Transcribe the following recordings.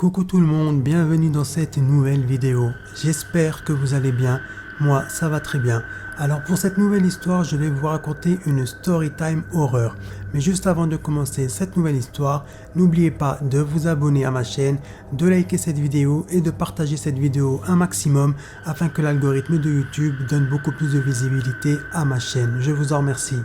Coucou tout le monde, bienvenue dans cette nouvelle vidéo. J'espère que vous allez bien, moi ça va très bien. Alors pour cette nouvelle histoire, je vais vous raconter une story time horreur. Mais juste avant de commencer cette nouvelle histoire, n'oubliez pas de vous abonner à ma chaîne, de liker cette vidéo et de partager cette vidéo un maximum afin que l'algorithme de YouTube donne beaucoup plus de visibilité à ma chaîne. Je vous en remercie.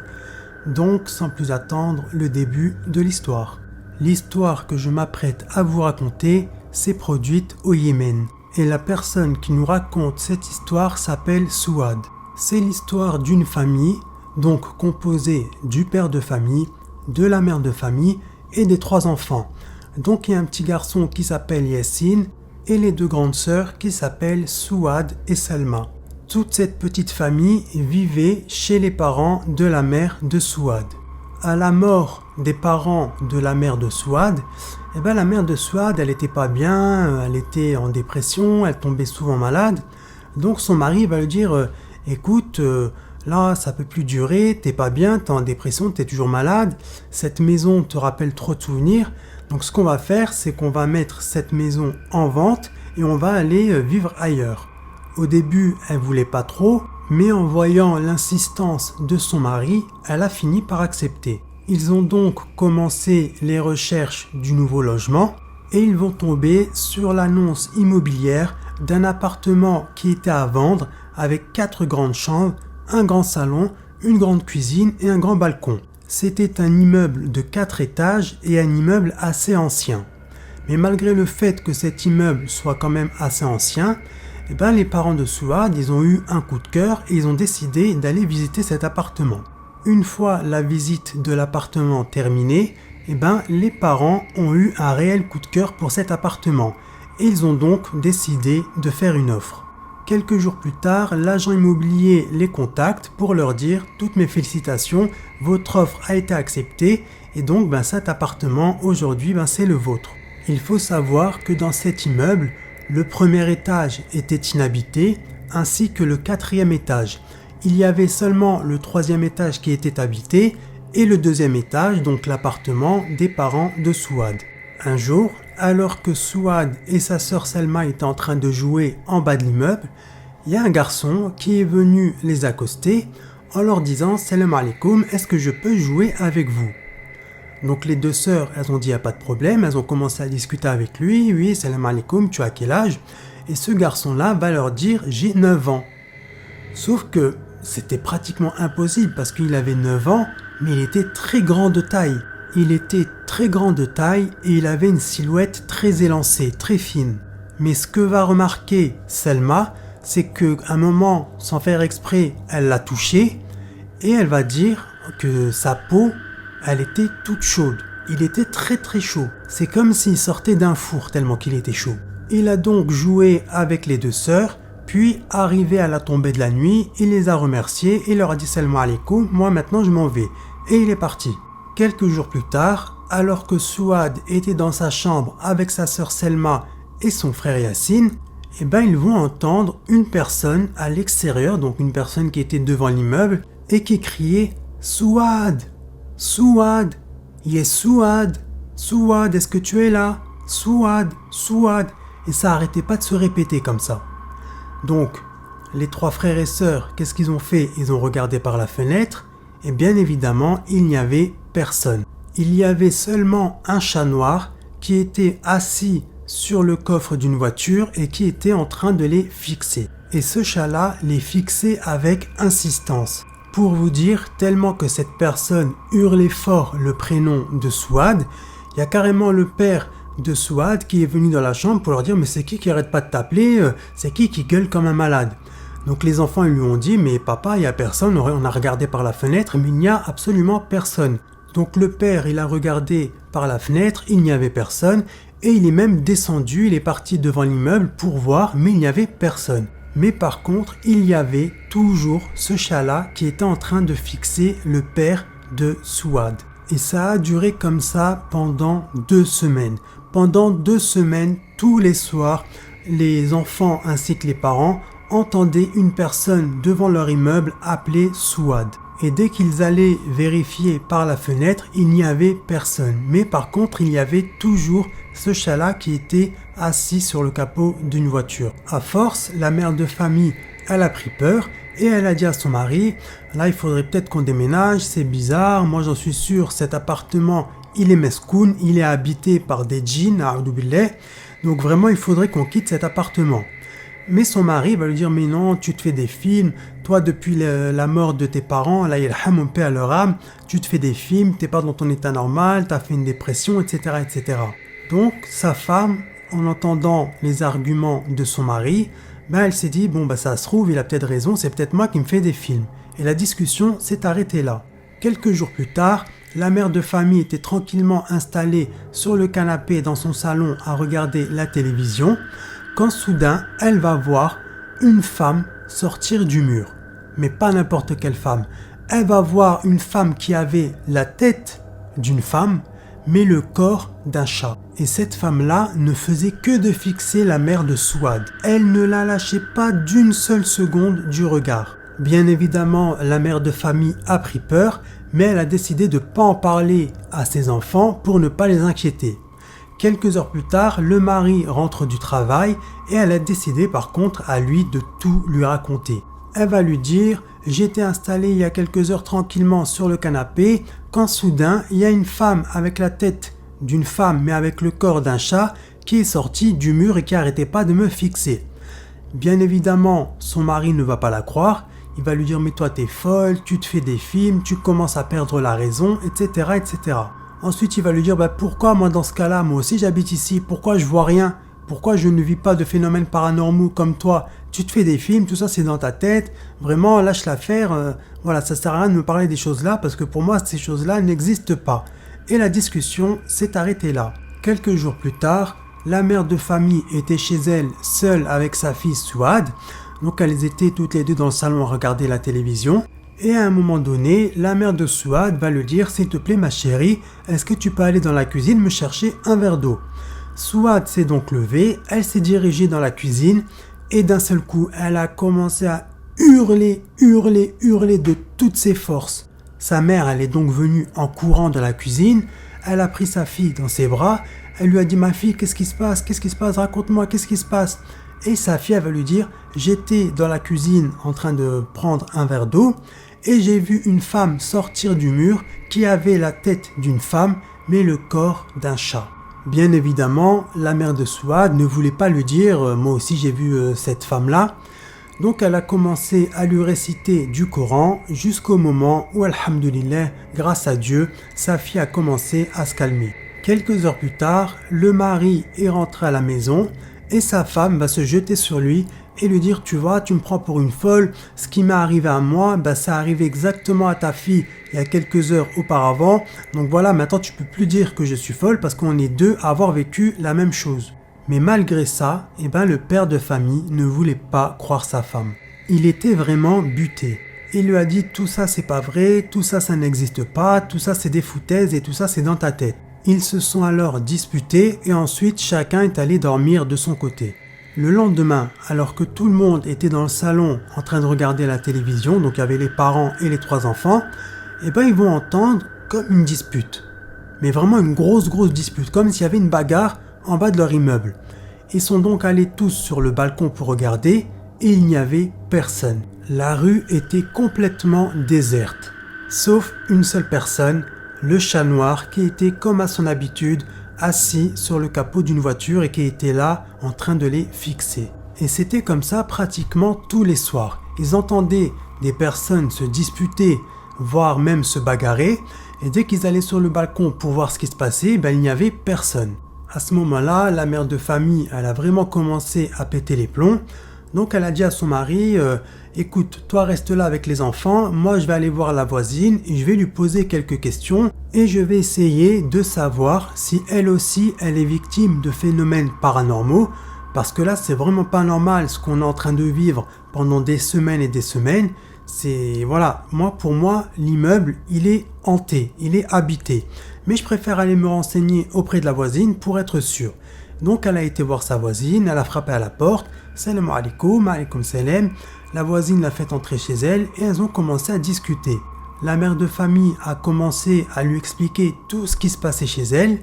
Donc sans plus attendre, le début de l'histoire. L'histoire que je m'apprête à vous raconter s'est produite au Yémen. Et la personne qui nous raconte cette histoire s'appelle Souad. C'est l'histoire d'une famille, donc composée du père de famille, de la mère de famille et des 3 enfants. Donc il y a un petit garçon qui s'appelle Yassine et les 2 grandes sœurs qui s'appellent Souad et Salma. Toute cette petite famille vivait chez les parents de la mère de Souad. À la mort des parents de la mère de Souad, la mère de Souad, elle était pas bien, elle était en dépression, elle tombait souvent malade. Donc son mari va lui dire écoute, là ça peut plus durer, t'es pas bien, t'es en dépression, t'es toujours malade, cette maison te rappelle trop de souvenirs. Donc ce qu'on va faire, c'est qu'on va mettre cette maison en vente et on va aller vivre ailleurs. Au début, elle voulait pas trop, mais en voyant l'insistance de son mari, elle a fini par accepter. Ils ont donc commencé les recherches du nouveau logement et ils vont tomber sur l'annonce immobilière d'un appartement qui était à vendre avec 4 grandes chambres, un grand salon, une grande cuisine et un grand balcon. C'était un immeuble de 4 étages et un immeuble assez ancien. Mais malgré le fait que cet immeuble soit quand même assez ancien, les parents de Souad, ils ont eu un coup de cœur et ils ont décidé d'aller visiter cet appartement. Une fois la visite de l'appartement terminée, les parents ont eu un réel coup de cœur pour cet appartement et ils ont donc décidé de faire une offre. Quelques jours plus tard, l'agent immobilier les contacte pour leur dire « Toutes mes félicitations, votre offre a été acceptée et donc cet appartement aujourd'hui c'est le vôtre. » Il faut savoir que dans cet immeuble, le premier étage était inhabité, ainsi que le 4e étage. Il y avait seulement le 3e étage qui était habité, et le 2e étage, donc l'appartement des parents de Souad. Un jour, alors que Souad et sa sœur Selma étaient en train de jouer en bas de l'immeuble, il y a un garçon qui est venu les accoster en leur disant « Salam alaikum, est-ce que je peux jouer avec vous ?» Donc les 2 sœurs, elles ont dit « y a pas de problème », elles ont commencé à discuter avec lui « Oui, salam alaikum, tu as quel âge ?» Et ce garçon-là va leur dire « J'ai 9 ans ». Sauf que c'était pratiquement impossible parce qu'il avait 9 ans, mais il était très grand de taille. Il était très grand de taille et il avait une silhouette très élancée, très fine. Mais ce que va remarquer Selma, c'est qu'à un moment, sans faire exprès, elle l'a touché et elle va dire que sa peau, elle était toute chaude. Il était très très chaud. C'est comme s'il sortait d'un four tellement qu'il était chaud. Il a donc joué avec les 2 sœurs, puis arrivé à la tombée de la nuit, il les a remerciés et leur a dit salam alaikum, moi maintenant je m'en vais. Et il est parti. Quelques jours plus tard, alors que Souad était dans sa chambre avec sa sœur Selma et son frère Yassine, ils vont entendre une personne à l'extérieur, donc une personne qui était devant l'immeuble et qui criait Souad, Souad, yes Souad, Souad, est-ce que tu es là? Souad, Souad. Et ça arrêtait pas de se répéter comme ça. Donc, les 3 frères et sœurs, qu'est-ce qu'ils ont fait? Ils ont regardé par la fenêtre et bien évidemment, il n'y avait personne. Il y avait seulement un chat noir qui était assis sur le coffre d'une voiture et qui était en train de les fixer. Et ce chat-là les fixait avec insistance. Pour vous dire, tellement que cette personne hurlait fort le prénom de Souad, il y a carrément le père de Souad qui est venu dans la chambre pour leur dire « Mais c'est qui arrête pas de t'appeler? C'est qui gueule comme un malade ?» Donc les enfants ils lui ont dit « Mais papa, il n'y a personne, on a regardé par la fenêtre, mais il n'y a absolument personne. » Donc le père il a regardé par la fenêtre, il n'y avait personne, et il est même descendu, il est parti devant l'immeuble pour voir, mais il n'y avait personne. Mais par contre, il y avait toujours ce chat-là qui était en train de fixer le père de Souad. Et ça a duré comme ça pendant 2 semaines. Pendant 2 semaines, tous les soirs, les enfants ainsi que les parents entendaient une personne devant leur immeuble appelée Souad. Et dès qu'ils allaient vérifier par la fenêtre, il n'y avait personne. Mais par contre, il y avait toujours ce chat-là qui était assis sur le capot d'une voiture. À force, la mère de famille, elle a pris peur et elle a dit à son mari, là il faudrait peut-être qu'on déménage, c'est bizarre, moi j'en suis sûr, cet appartement, il est mescoun, il est habité par des djinns, a'oudou billah, donc vraiment il faudrait qu'on quitte cet appartement. Mais son mari va lui dire, mais non, tu te fais des films, toi depuis la mort de tes parents, là yalham paix à leur âme, tu te fais des films, t'es pas dans ton état normal, t'as fait une dépression, etc., etc. Donc sa femme, en entendant les arguments de son mari, elle s'est dit, bon ça se trouve, il a peut-être raison, c'est peut-être moi qui me fais des films. Et la discussion s'est arrêtée là. Quelques jours plus tard, la mère de famille était tranquillement installée sur le canapé dans son salon à regarder la télévision, quand soudain, elle va voir une femme sortir du mur. Mais pas n'importe quelle femme. Elle va voir une femme qui avait la tête d'une femme, mais le corps d'un chat. Et cette femme-là ne faisait que de fixer la mère de Souad. Elle ne la lâchait pas d'une seule seconde du regard. Bien évidemment, la mère de famille a pris peur, mais elle a décidé de ne pas en parler à ses enfants pour ne pas les inquiéter. Quelques heures plus tard, le mari rentre du travail et elle a décidé par contre à lui de tout lui raconter. Elle va lui dire « J'étais installée il y a quelques heures tranquillement sur le canapé quand soudain il y a une femme avec la tête d'une femme mais avec le corps d'un chat qui est sortie du mur et qui n'arrêtait pas de me fixer. » Bien évidemment, son mari ne va pas la croire. Il va lui dire « Mais toi t'es folle, tu te fais des films, tu commences à perdre la raison, etc. etc. » Ensuite, il va lui dire pourquoi moi dans ce cas-là, moi aussi j'habite ici, pourquoi je vois rien, pourquoi je ne vis pas de phénomènes paranormaux comme toi, tu te fais des films, tout ça c'est dans ta tête, vraiment lâche l'affaire, voilà, ça sert à rien de me parler des choses-là parce que pour moi ces choses-là n'existent pas. Et la discussion s'est arrêtée là. Quelques jours plus tard, la mère de famille était chez elle seule avec sa fille Souad, donc elles étaient toutes les deux dans le salon à regarder la télévision. Et à un moment donné, la mère de Souad va lui dire « S'il te plaît ma chérie, est-ce que tu peux aller dans la cuisine me chercher un verre d'eau ?» Souad s'est donc levée, elle s'est dirigée dans la cuisine et d'un seul coup, elle a commencé à hurler de toutes ses forces. Sa mère, elle est donc venue en courant de la cuisine, elle a pris sa fille dans ses bras, elle lui a dit « Ma fille, qu'est-ce qui se passe? Raconte-moi, qu'est-ce qui se passe ?» Et sa fille, elle va lui dire « J'étais dans la cuisine en train de prendre un verre d'eau, et j'ai vu une femme sortir du mur qui avait la tête d'une femme mais le corps d'un chat. » Bien évidemment, la mère de Souad ne voulait pas lui dire « Moi aussi j'ai vu cette femme-là ». Donc elle a commencé à lui réciter du Coran jusqu'au moment où, alhamdoulilah, grâce à Dieu, sa fille a commencé à se calmer. Quelques heures plus tard, le mari est rentré à la maison et sa femme va se jeter sur lui et lui dire « Tu vois, tu me prends pour une folle, ce qui m'est arrivé à moi, ça arrive exactement à ta fille il y a quelques heures auparavant, donc voilà, maintenant tu peux plus dire que je suis folle parce qu'on est deux à avoir vécu la même chose. » Mais malgré ça, le père de famille ne voulait pas croire sa femme. Il était vraiment buté. Il lui a dit « Tout ça c'est pas vrai, tout ça ça n'existe pas, tout ça c'est des foutaises et tout ça c'est dans ta tête. » Ils se sont alors disputés et ensuite chacun est allé dormir de son côté. Le lendemain, alors que tout le monde était dans le salon en train de regarder la télévision, donc il y avait les parents et les 3 enfants, ils vont entendre comme une dispute. Mais vraiment une grosse dispute, comme s'il y avait une bagarre en bas de leur immeuble. Ils sont donc allés tous sur le balcon pour regarder et il n'y avait personne. La rue était complètement déserte, sauf une seule personne, le chat noir qui était comme à son habitude assis sur le capot d'une voiture et qui était là en train de les fixer. Et c'était comme ça pratiquement tous les soirs. Ils entendaient des personnes se disputer, voire même se bagarrer, et dès qu'ils allaient sur le balcon pour voir ce qui se passait, il n'y avait personne. À ce moment-là, la mère de famille, elle a vraiment commencé à péter les plombs. Donc elle a dit à son mari, écoute, toi reste là avec les enfants, moi je vais aller voir la voisine et je vais lui poser quelques questions et je vais essayer de savoir si elle aussi elle est victime de phénomènes paranormaux, parce que là c'est vraiment pas normal ce qu'on est en train de vivre pendant des semaines et des semaines. C'est voilà, pour moi l'immeuble il est hanté, il est habité, mais je préfère aller me renseigner auprès de la voisine pour être sûr. Donc elle a été voir sa voisine, elle a frappé à la porte, salam alaikum, alaikum salam. La voisine l'a fait entrer chez elle et elles ont commencé à discuter. la mère de famille a commencé à lui expliquer tout ce qui se passait chez elle.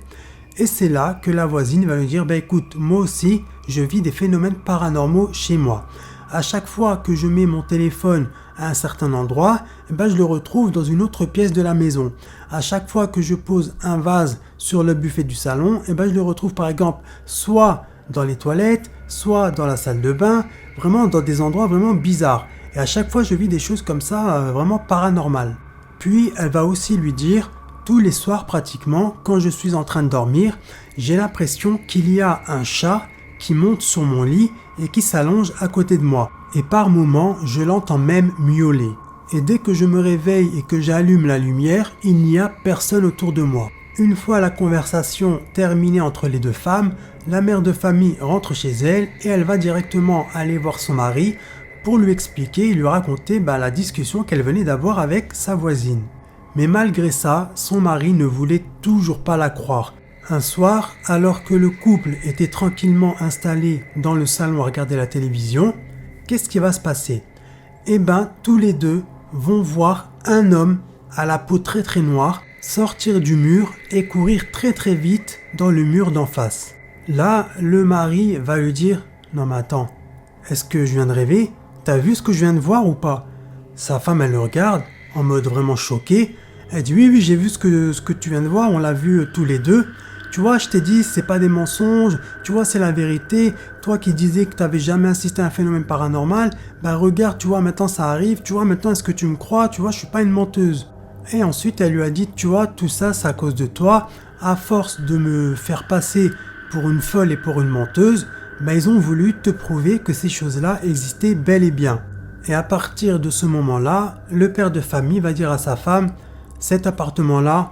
Et c'est là que la voisine va lui dire, bah écoute, moi aussi, je vis des phénomènes paranormaux chez moi. À chaque fois que je mets mon téléphone à un certain endroit, je le retrouve dans une autre pièce de la maison. À chaque fois que je pose un vase sur le buffet du salon, je le retrouve par exemple soit dans les toilettes, soit dans la salle de bain, vraiment dans des endroits vraiment bizarres. Et à chaque fois, je vis des choses comme ça, vraiment paranormales. Puis, elle va aussi lui dire, tous les soirs pratiquement, quand je suis en train de dormir, j'ai l'impression qu'il y a un chat qui monte sur mon lit et qui s'allonge à côté de moi. Et par moments, je l'entends même miauler. Et dès que je me réveille et que j'allume la lumière, il n'y a personne autour de moi. Une fois la conversation terminée entre les deux femmes, la mère de famille rentre chez elle et elle va directement aller voir son mari pour lui expliquer et lui raconter la discussion qu'elle venait d'avoir avec sa voisine. Mais malgré ça, son mari ne voulait toujours pas la croire. Un soir, alors que le couple était tranquillement installé dans le salon à regarder la télévision, qu'est-ce qui va se passer ? Tous les deux vont voir un homme à la peau très très noire sortir du mur et courir très très vite dans le mur d'en face. Là, le mari va lui dire « Non mais attends, est-ce que je viens de rêver ? T'as vu ce que je viens de voir ou pas ?» Sa femme, elle le regarde en mode vraiment choquée. Elle dit « Oui, j'ai vu ce que tu viens de voir, on l'a vu tous les deux. Tu vois, je t'ai dit, c'est pas des mensonges, tu vois, c'est la vérité. Toi qui disais que t'avais jamais assisté à un phénomène paranormal, regarde, tu vois, maintenant ça arrive, tu vois, maintenant est-ce que tu me crois, tu vois, je suis pas une menteuse. » Et ensuite, elle lui a dit, tu vois, tout ça, c'est à cause de toi. À force de me faire passer pour une folle et pour une menteuse, ils ont voulu te prouver que ces choses-là existaient bel et bien. Et à partir de ce moment-là, le père de famille va dire à sa femme, cet appartement-là,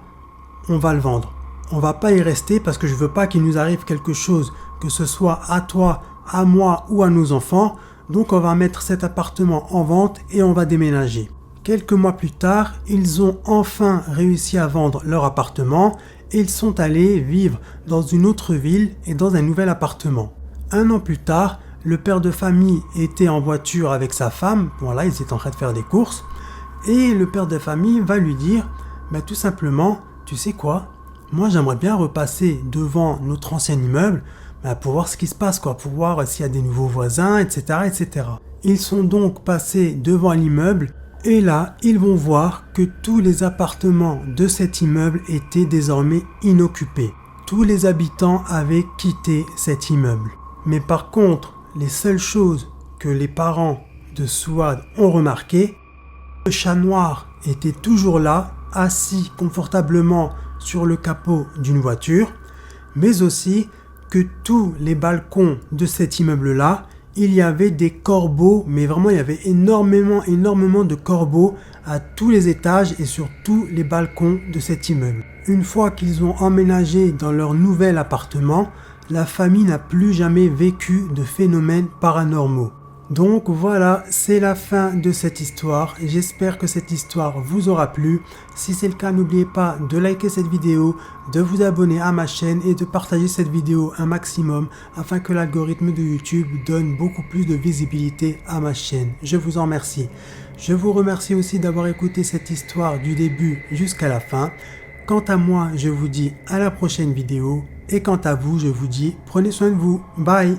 on va le vendre. On va pas y rester parce que je veux pas qu'il nous arrive quelque chose, que ce soit à toi, à moi ou à nos enfants. Donc on va mettre cet appartement en vente et on va déménager. Quelques mois plus tard, ils ont enfin réussi à vendre leur appartement et ils sont allés vivre dans une autre ville et dans un nouvel appartement. Un an plus tard, le père de famille était en voiture avec sa femme, voilà, ils étaient en train de faire des courses, et le père de famille va lui dire, tout simplement, tu sais quoi ? Moi, j'aimerais bien repasser devant notre ancien immeuble pour voir ce qui se passe, pour voir s'il y a des nouveaux voisins, etc., etc. Ils sont donc passés devant l'immeuble et là, ils vont voir que tous les appartements de cet immeuble étaient désormais inoccupés. Tous les habitants avaient quitté cet immeuble. Mais par contre, les seules choses que les parents de Souad ont remarqué, le chat noir était toujours là, assis confortablement sur le capot d'une voiture, mais aussi que tous les balcons de cet immeuble-là, il y avait des corbeaux, mais vraiment il y avait énormément de corbeaux à tous les étages et sur tous les balcons de cet immeuble. Une fois qu'ils ont emménagé dans leur nouvel appartement, la famille n'a plus jamais vécu de phénomènes paranormaux. Donc voilà, c'est la fin de cette histoire. J'espère que cette histoire vous aura plu. Si c'est le cas, n'oubliez pas de liker cette vidéo, de vous abonner à ma chaîne et de partager cette vidéo un maximum afin que l'algorithme de YouTube donne beaucoup plus de visibilité à ma chaîne. Je vous en remercie. Je vous remercie aussi d'avoir écouté cette histoire du début jusqu'à la fin. Quant à moi, je vous dis à la prochaine vidéo et quant à vous, je vous dis prenez soin de vous. Bye!